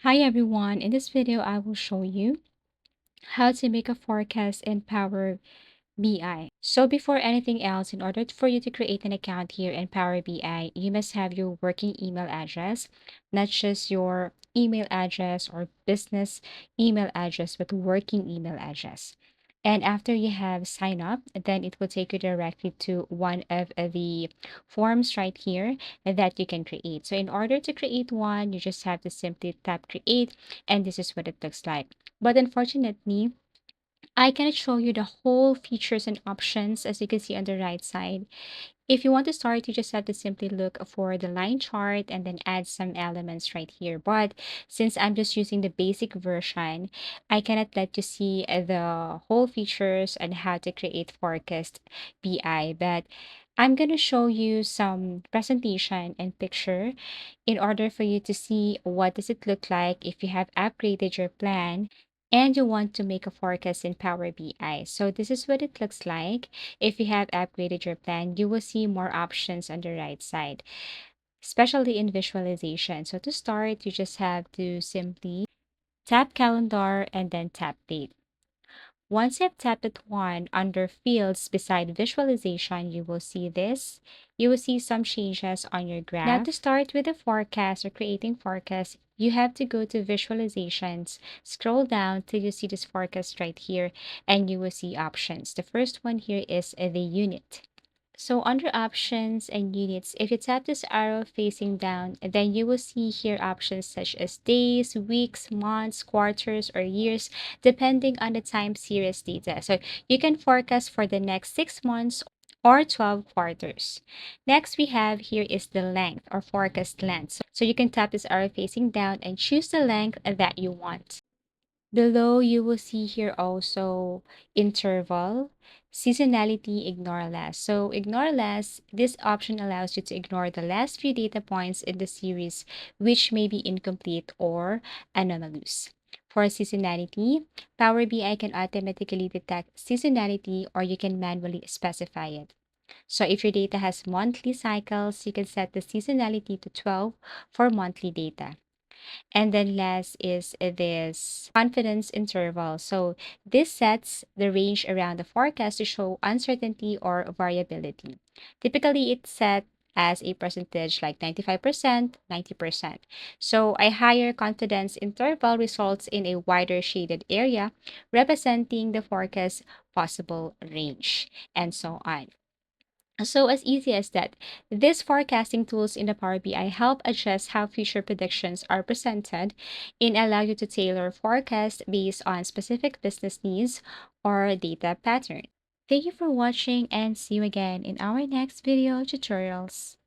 Hi everyone, in this video I will show you how to make a forecast in Power BI. So before anything else, in order for you to create an account here in Power BI, you must have your working email address, not just your email address or business email address, but working email address. And after you have signed up, then it will take you directly to one of the forms right here that you can create. So in order to create one, you just have to simply tap create, and this is what it looks like. But unfortunately, I cannot show you the whole features and options as you can see on the right side. If you want to start, you just have to simply look for the line chart and then add some elements right here. But since I'm just using the basic version, I cannot let you see the whole features and how to create forecast BI. But I'm going to show you some presentation and picture in order for you to see what does it look like if you have upgraded your plan and you want to make a forecast in Power BI. So this is what it looks like. If you have upgraded your plan, you will see more options on the right side, especially in visualization. So to start, you just have to simply tap calendar and then tap date. Once you've tapped it one under fields beside visualization, you will see this. You will see some changes on your graph. Now to start with the forecast or creating forecast, you have to go to visualizations, scroll down till you see this forecast right here, and you will see options. The first one here is the unit. So under options and units, if you tap this arrow facing down, then you will see here options such as days, weeks, months, quarters, or years, depending on the time series data. So you can forecast for the next 6 months or 12 quarters. Next, we have here is the length or forecast length. So you can tap this arrow facing down and choose the length that you want. Below, you will see here also interval, seasonality, ignore last. So ignore last, this option allows you to ignore the last few data points in the series, which may be incomplete or anomalous. For seasonality, Power BI can automatically detect seasonality or you can manually specify it. So if your data has monthly cycles, you can set the seasonality to 12 for monthly data. And then last is this confidence interval. So this sets the range around the forecast to show uncertainty or variability. Typically, it's set as a percentage like 95%, 90%. So a higher confidence interval results in a wider shaded area representing the forecast possible range, and so on. So as easy as that, these forecasting tools in the Power BI help adjust how future predictions are presented and allow you to tailor forecasts based on specific business needs or data pattern. Thank you for watching and see you again in our next video tutorials.